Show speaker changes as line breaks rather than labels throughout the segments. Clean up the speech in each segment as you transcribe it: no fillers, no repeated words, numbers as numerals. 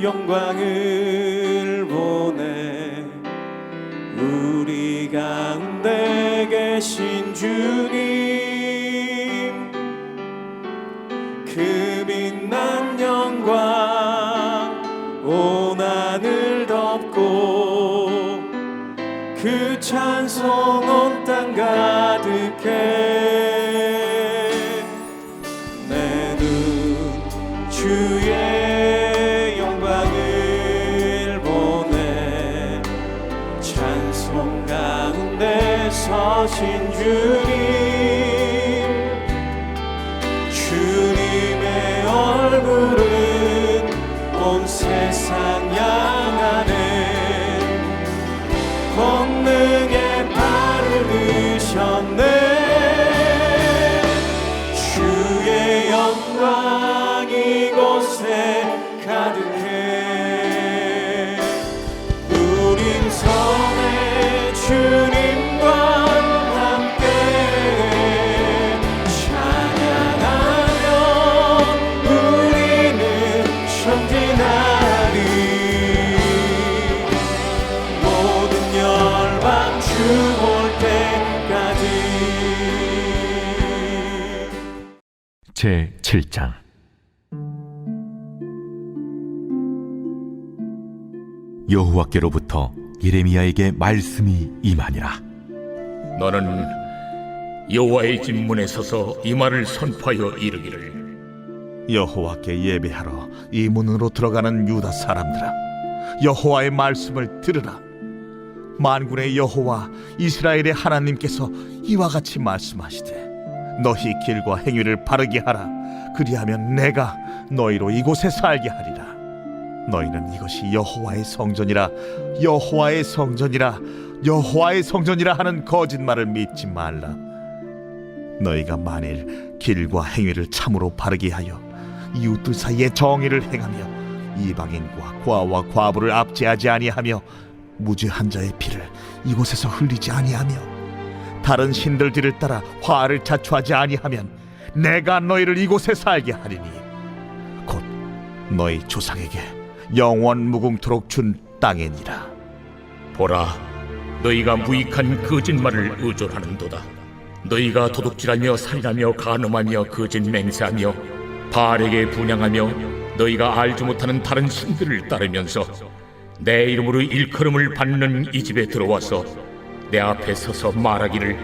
영광을 보내 우리 가운데 계신 주님, 그 빛난 영광 온 하늘 덮고 그 찬송 온 땅 가득해. 내 눈 주의 영광을 보내 찬송 가운데 서신 주님, 주님의 얼굴은 온 세상 향하네. 권능의 발을 드셨네. 주의 영광 이곳에 가득해. 우린 선의 주님과 함께 찬양하며 우리는 전진하리. 모든 열방 주 올 때까지.
제 7장. 여호와께로부터 예레미야에게 말씀이 임하니라.
너는 여호와의 집 문에 서서 이 말을 선포하여 이르기를,
여호와께 예배하러 이 문으로 들어가는 유다 사람들아, 여호와의 말씀을 들으라. 만군의 여호와 이스라엘의 하나님께서 이와 같이 말씀하시되, 너희 길과 행위를 바르게 하라. 그리하면 내가 너희로 이곳에 살게 하리라. 너희는 이것이 여호와의 성전이라, 여호와의 성전이라, 여호와의 성전이라 하는 거짓말을 믿지 말라. 너희가 만일 길과 행위를 참으로 바르게 하여 이웃들 사이에 정의를 행하며 이방인과 과와 과부를 압제하지 아니하며 무죄한 자의 피를 이곳에서 흘리지 아니하며 다른 신들들을 따라 화를 자초하지 아니하면 내가 너희를 이곳에 살게 하리니 곧 너희 조상에게 영원 무궁토록 준 땅이니라.
보라, 너희가 무익한 거짓말을 의존하는도다. 너희가 도둑질하며 살인하며 간음하며 거짓 맹세하며 바알에게 분향하며 너희가 알지 못하는 다른 신들을 따르면서 내 이름으로 일컬음을 받는 이 집에 들어와서 내 앞에 서서 말하기를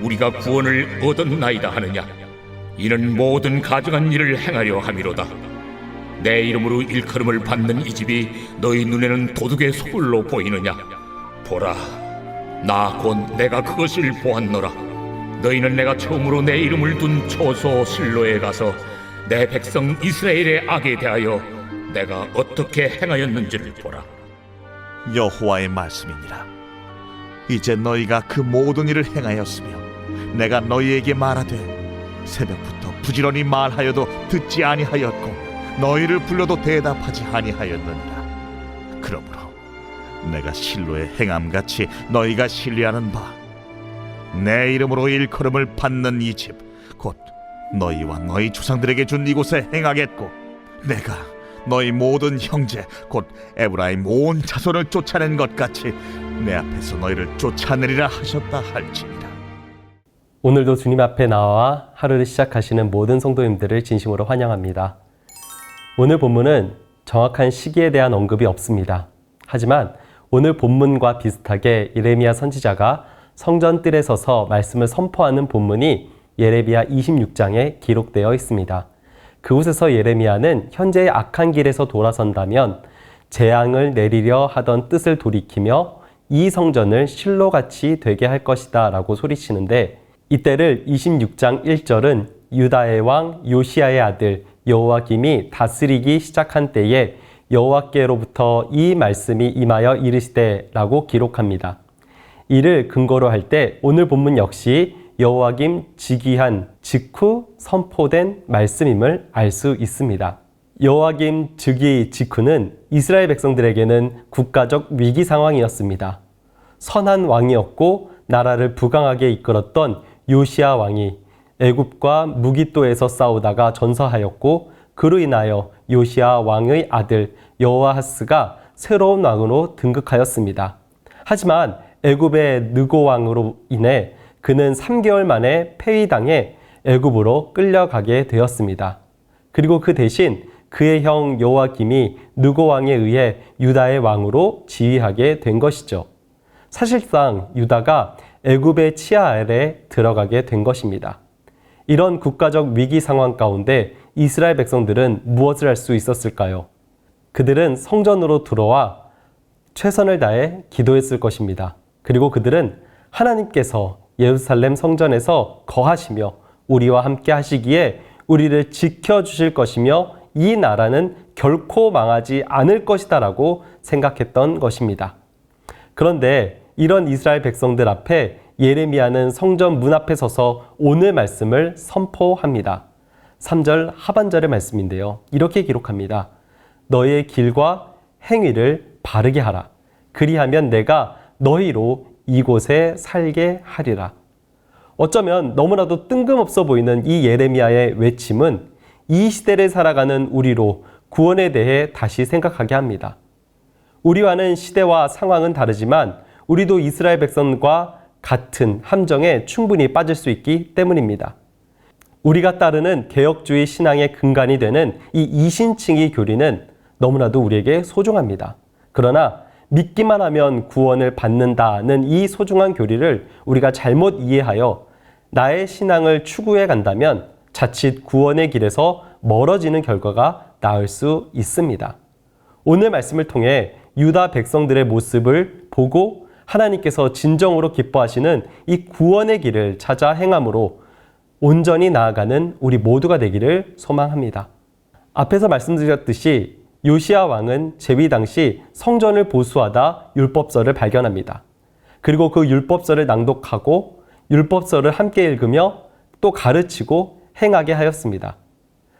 우리가 구원을 얻었나이다 하느냐. 이는 모든 가증한 일을 행하려 함이로다. 내 이름으로 일컬음을 받는 이 집이 너희 눈에는 도둑의 소굴로 보이느냐. 보라, 나 곧 내가 그것을 보았노라. 너희는 내가 처음으로 내 이름을 둔 초소 실로에 가서 내 백성 이스라엘의 악에 대하여 내가 어떻게 행하였는지를 보라.
여호와의 말씀이니라. 이제 너희가 그 모든 일을 행하였으며 내가 너희에게 말하되 새벽부터 부지런히 말하여도 듣지 아니하였고 너희를 불러도 대답하지 아니하였느니라. 그러므로 내가 실로의 행함같이 너희가 신뢰하는 바 내 이름으로 일컬음을 받는 이 집 곧 너희와 너희 조상들에게 준 이곳에 행하겠고 내가 너희 모든 형제 곧 에브라임 온 자손을 쫓아낸 것 같이 내 앞에서 너희를 쫓아내리라 하셨다 할지니라.
오늘도 주님 앞에 나와 하루를 시작하시는 모든 성도님들을 진심으로 환영합니다. 오늘 본문은 정확한 시기에 대한 언급이 없습니다. 하지만 오늘 본문과 비슷하게 예레미야 선지자가 성전 뜰에 서서 말씀을 선포하는 본문이 예레미야 26장에 기록되어 있습니다. 그곳에서 예레미야는 현재의 악한 길에서 돌아선다면 재앙을 내리려 하던 뜻을 돌이키며 이 성전을 실로같이 되게 할 것이다 라고 소리치는데, 이때를 26장 1절은 유다의 왕 요시야의 아들 여호와김이 다스리기 시작한 때에 여호와께로부터 이 말씀이 임하여 이르시되 라고 기록합니다. 이를 근거로 할 때 오늘 본문 역시 여호와김 즉위한 직후 선포된 말씀임을 알 수 있습니다. 여호와김 즉위 직후는 이스라엘 백성들에게는 국가적 위기 상황이었습니다. 선한 왕이었고 나라를 부강하게 이끌었던 요시야 왕이 애굽과 무기또에서 싸우다가 전사하였고 그로 인하여 요시야 왕의 아들 여호아하스가 새로운 왕으로 등극하였습니다. 하지만 애굽의 느고 왕으로 인해 그는 3개월 만에 폐위당해 애굽으로 끌려가게 되었습니다. 그리고 그 대신 그의 형 여호야김이 느고 왕에 의해 유다의 왕으로 지휘하게 된 것이죠. 사실상 유다가 애굽의 치하 아래 들어가게 된 것입니다. 이런 국가적 위기 상황 가운데 이스라엘 백성들은 무엇을 할 수 있었을까요? 그들은 성전으로 들어와 최선을 다해 기도했을 것입니다. 그리고 그들은 하나님께서 예루살렘 성전에서 거하시며 우리와 함께 하시기에 우리를 지켜주실 것이며 이 나라는 결코 망하지 않을 것이다 라고 생각했던 것입니다. 그런데 이런 이스라엘 백성들 앞에 예레미야는 성전 문 앞에 서서 오늘 말씀을 선포합니다. 3절 하반절의 말씀인데요. 이렇게 기록합니다. 너의 길과 행위를 바르게 하라. 그리하면 내가 너희로 이곳에 살게 하리라. 어쩌면 너무나도 뜬금없어 보이는 이 예레미야의 외침은 이 시대를 살아가는 우리로 구원에 대해 다시 생각하게 합니다. 우리와는 시대와 상황은 다르지만 우리도 이스라엘 백성과 같은 함정에 충분히 빠질 수 있기 때문입니다. 우리가 따르는 개혁주의 신앙의 근간이 되는 이 이신칭의 교리는 너무나도 우리에게 소중합니다. 그러나 믿기만 하면 구원을 받는다는 이 소중한 교리를 우리가 잘못 이해하여 나의 신앙을 추구해 간다면 자칫 구원의 길에서 멀어지는 결과가 나을 수 있습니다. 오늘 말씀을 통해 유다 백성들의 모습을 보고 하나님께서 진정으로 기뻐하시는 이 구원의 길을 찾아 행함으로 온전히 나아가는 우리 모두가 되기를 소망합니다. 앞에서 말씀드렸듯이 요시야 왕은 제위 당시 성전을 보수하다 율법서를 발견합니다. 그리고 그 율법서를 낭독하고 율법서를 함께 읽으며 또 가르치고 행하게 하였습니다.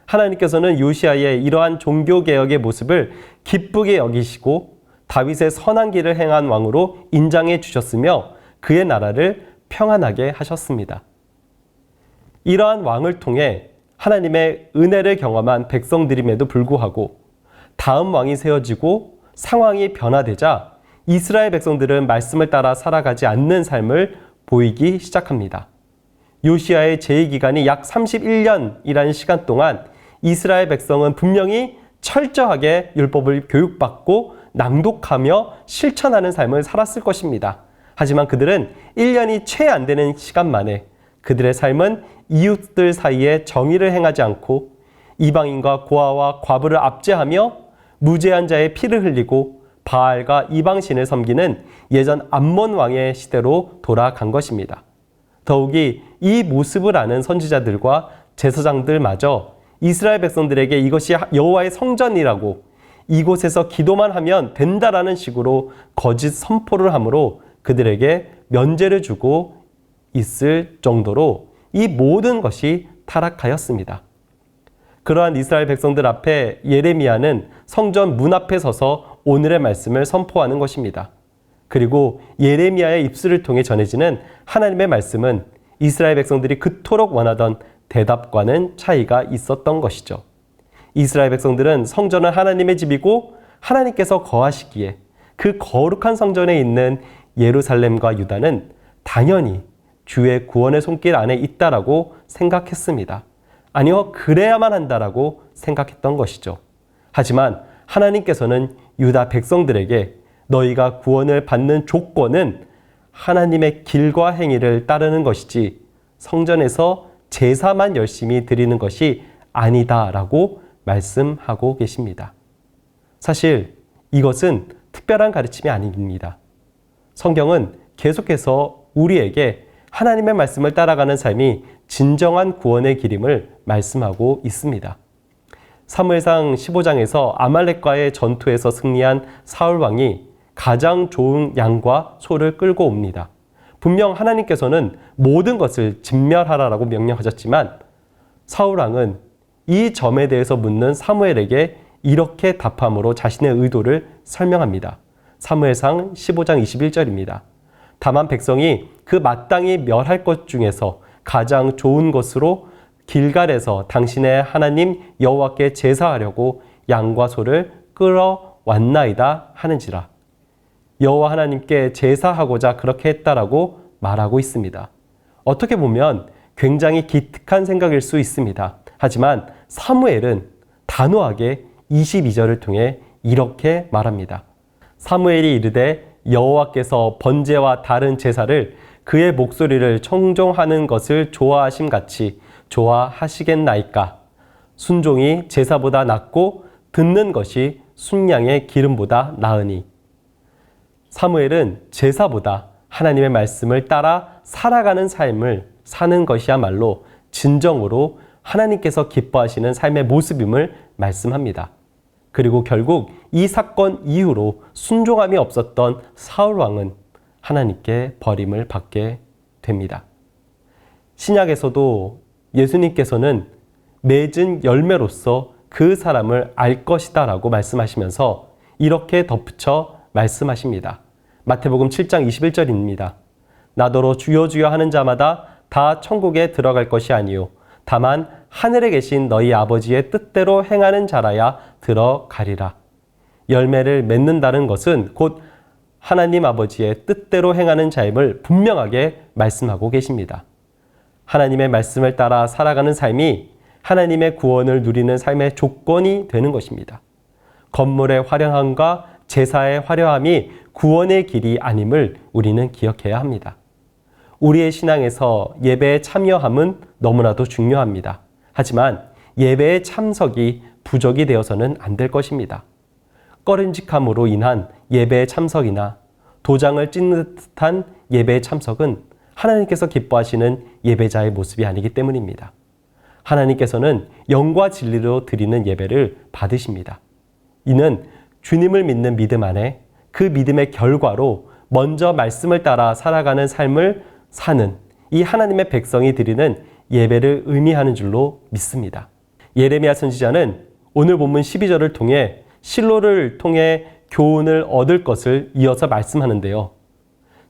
하나님께서는 요시야의 이러한 종교개혁의 모습을 기쁘게 여기시고 다윗의 선한 길을 행한 왕으로 인정해 주셨으며 그의 나라를 평안하게 하셨습니다. 이러한 왕을 통해 하나님의 은혜를 경험한 백성들임에도 불구하고 다음 왕이 세워지고 상황이 변화되자 이스라엘 백성들은 말씀을 따라 살아가지 않는 삶을 보이기 시작합니다. 요시야의 제위 기간이 약 31년이라는 시간 동안 이스라엘 백성은 분명히 철저하게 율법을 교육받고 낭독하며 실천하는 삶을 살았을 것입니다. 하지만 그들은 1년이 채 안 되는 시간 만에 그들의 삶은 이웃들 사이에 정의를 행하지 않고 이방인과 고아와 과부를 압제하며 무죄한 자의 피를 흘리고 바알과 이방신을 섬기는 예전 암몬 왕의 시대로 돌아간 것입니다. 더욱이 이 모습을 아는 선지자들과 제사장들마저 이스라엘 백성들에게 이것이 여호와의 성전이라고 이곳에서 기도만 하면 된다라는 식으로 거짓 선포를 함으로 그들에게 면죄를 주고 있을 정도로 이 모든 것이 타락하였습니다. 그러한 이스라엘 백성들 앞에 예레미야는 성전 문 앞에 서서 오늘의 말씀을 선포하는 것입니다. 그리고 예레미야의 입술을 통해 전해지는 하나님의 말씀은 이스라엘 백성들이 그토록 원하던 대답과는 차이가 있었던 것이죠. 이스라엘 백성들은 성전은 하나님의 집이고 하나님께서 거하시기에 그 거룩한 성전에 있는 예루살렘과 유다는 당연히 주의 구원의 손길 안에 있다라고 생각했습니다. 아니요, 그래야만 한다라고 생각했던 것이죠. 하지만 하나님께서는 유다 백성들에게 너희가 구원을 받는 조건은 하나님의 길과 행위를 따르는 것이지 성전에서 제사만 열심히 드리는 것이 아니다라고 말씀하고 계십니다. 사실 이것은 특별한 가르침이 아닙니다. 성경은 계속해서 우리에게 하나님의 말씀을 따라가는 삶이 진정한 구원의 길임을 말씀하고 있습니다. 사무엘상 15장에서 아말렉과의 전투에서 승리한 사울 왕이 가장 좋은 양과 소를 끌고 옵니다. 분명 하나님께서는 모든 것을 진멸하라라고 명령하셨지만 사울 왕은 이 점에 대해서 묻는 사무엘에게 이렇게 답함으로 자신의 의도를 설명합니다. 사무엘상 15장 21절입니다. 다만 백성이 그 마땅히 멸할 것 중에서 가장 좋은 것으로 길갈에서 당신의 하나님 여호와께 제사하려고 양과 소를 끌어왔나이다 하는지라. 여호와 하나님께 제사하고자 그렇게 했다라고 말하고 있습니다. 어떻게 보면 굉장히 기특한 생각일 수 있습니다. 하지만 사무엘은 단호하게 22절을 통해 이렇게 말합니다. 사무엘이 이르되 여호와께서 번제와 다른 제사를 그의 목소리를 청종하는 것을 좋아하심 같이 좋아하시겠나이까. 순종이 제사보다 낫고 듣는 것이 순양의 기름보다 나으니. 사무엘은 제사보다 하나님의 말씀을 따라 살아가는 삶을 사는 것이야말로 진정으로 하나님께서 기뻐하시는 삶의 모습임을 말씀합니다. 그리고 결국 이 사건 이후로 순종함이 없었던 사울 왕은 하나님께 버림을 받게 됩니다. 신약에서도 예수님께서는 맺은 열매로서 그 사람을 알 것이다 라고 말씀하시면서 이렇게 덧붙여 말씀하십니다. 마태복음 7장 21절입니다. 나더러 주여 주여 하는 자마다 다 천국에 들어갈 것이 아니요 다만 하늘에 계신 너희 아버지의 뜻대로 행하는 자라야 들어가리라. 열매를 맺는다는 것은 곧 하나님 아버지의 뜻대로 행하는 자임을 분명하게 말씀하고 계십니다. 하나님의 말씀을 따라 살아가는 삶이 하나님의 구원을 누리는 삶의 조건이 되는 것입니다. 건물의 화려함과 제사의 화려함이 구원의 길이 아님을 우리는 기억해야 합니다. 우리의 신앙에서 예배에 참여함은 너무나도 중요합니다. 하지만 예배의 참석이 부족이 되어서는 안 될 것입니다. 꺼림직함으로 인한 예배의 참석이나 도장을 찍는 듯한 예배의 참석은 하나님께서 기뻐하시는 예배자의 모습이 아니기 때문입니다. 하나님께서는 영과 진리로 드리는 예배를 받으십니다. 이는 주님을 믿는 믿음 안에 그 믿음의 결과로 먼저 말씀을 따라 살아가는 삶을 사는 이 하나님의 백성이 드리는 예배를 의미하는 줄로 믿습니다. 예레미야 선지자는 오늘 본문 12절을 통해 실로를 통해 교훈을 얻을 것을 이어서 말씀하는데요.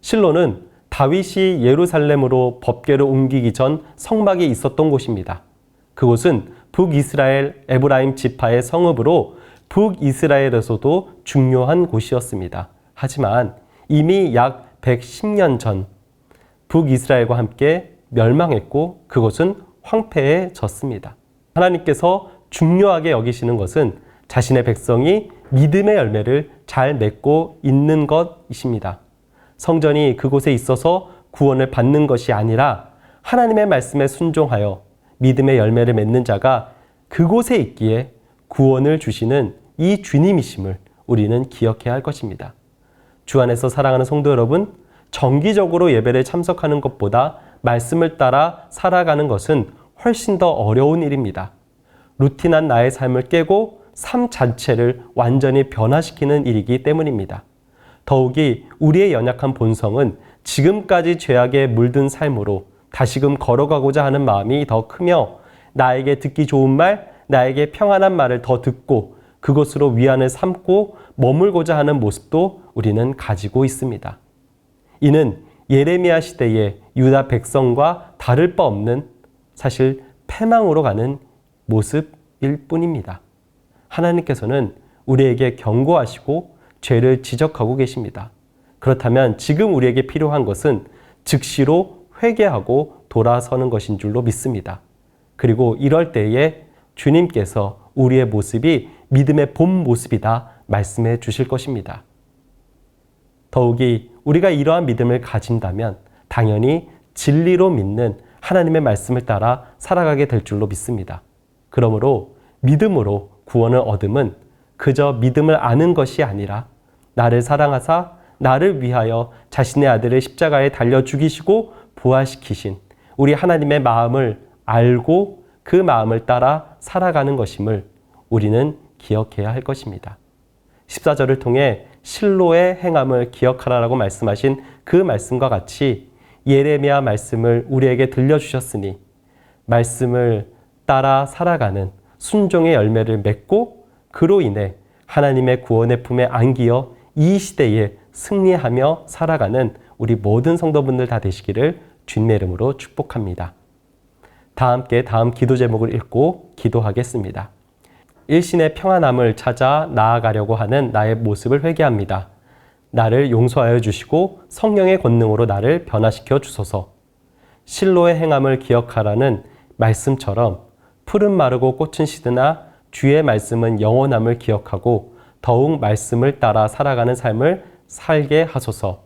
실로는 다윗이 예루살렘으로 법궤를 옮기기 전 성막이 있었던 곳입니다. 그곳은 북이스라엘 에브라임 지파의 성읍으로 북이스라엘에서도 중요한 곳이었습니다. 하지만 이미 약 110년 전 북이스라엘과 함께 멸망했고 그곳은 황폐해졌습니다. 하나님께서 중요하게 여기시는 것은 자신의 백성이 믿음의 열매를 잘 맺고 있는 것이십니다. 성전이 그곳에 있어서 구원을 받는 것이 아니라 하나님의 말씀에 순종하여 믿음의 열매를 맺는 자가 그곳에 있기에 구원을 주시는 이 주님이심을 우리는 기억해야 할 것입니다. 주 안에서 사랑하는 성도 여러분, 정기적으로 예배를 참석하는 것보다 말씀을 따라 살아가는 것은 훨씬 더 어려운 일입니다. 루틴한 나의 삶을 깨고 삶 자체를 완전히 변화시키는 일이기 때문입니다. 더욱이 우리의 연약한 본성은 지금까지 죄악에 물든 삶으로 다시금 걸어가고자 하는 마음이 더 크며 나에게 듣기 좋은 말, 나에게 평안한 말을 더 듣고 그것으로 위안을 삼고 머물고자 하는 모습도 우리는 가지고 있습니다. 이는 예레미야 시대의 유다 백성과 다를 바 없는 사실 패망으로 가는 모습일 뿐입니다. 하나님께서는 우리에게 경고하시고 죄를 지적하고 계십니다. 그렇다면 지금 우리에게 필요한 것은 즉시로 회개하고 돌아서는 것인 줄로 믿습니다. 그리고 이럴 때에 주님께서 우리의 모습이 믿음의 본 모습이다 말씀해 주실 것입니다. 더욱이 우리가 이러한 믿음을 가진다면 당연히 진리로 믿는 하나님의 말씀을 따라 살아가게 될 줄로 믿습니다. 그러므로 믿음으로 구원을 얻음은 그저 믿음을 아는 것이 아니라 나를 사랑하사 나를 위하여 자신의 아들을 십자가에 달려 죽이시고 부활시키신 우리 하나님의 마음을 알고 그 마음을 따라 살아가는 것임을 우리는 기억해야 할 것입니다. 14절을 통해 실로의 행함을 기억하라라고 말씀하신 그 말씀과 같이 예레미야 말씀을 우리에게 들려주셨으니 말씀을 따라 살아가는 순종의 열매를 맺고 그로 인해 하나님의 구원의 품에 안기어 이 시대에 승리하며 살아가는 우리 모든 성도분들 다 되시기를 주님의 이름으로 축복합니다. 다 함께 다음 기도 제목을 읽고 기도하겠습니다. 일신의 평안함을 찾아 나아가려고 하는 나의 모습을 회개합니다. 나를 용서하여 주시고 성령의 권능으로 나를 변화시켜 주소서. 실로의 행함을 기억하라는 말씀처럼 풀은 마르고 꽃은 시드나 주의 말씀은 영원함을 기억하고 더욱 말씀을 따라 살아가는 삶을 살게 하소서.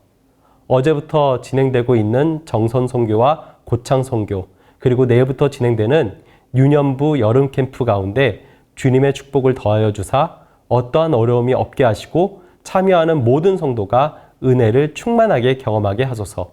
어제부터 진행되고 있는 정선 선교와 고창 선교, 그리고 내일부터 진행되는 유년부 여름 캠프 가운데 주님의 축복을 더하여 주사 어떠한 어려움이 없게 하시고 참여하는 모든 성도가 은혜를 충만하게 경험하게 하소서.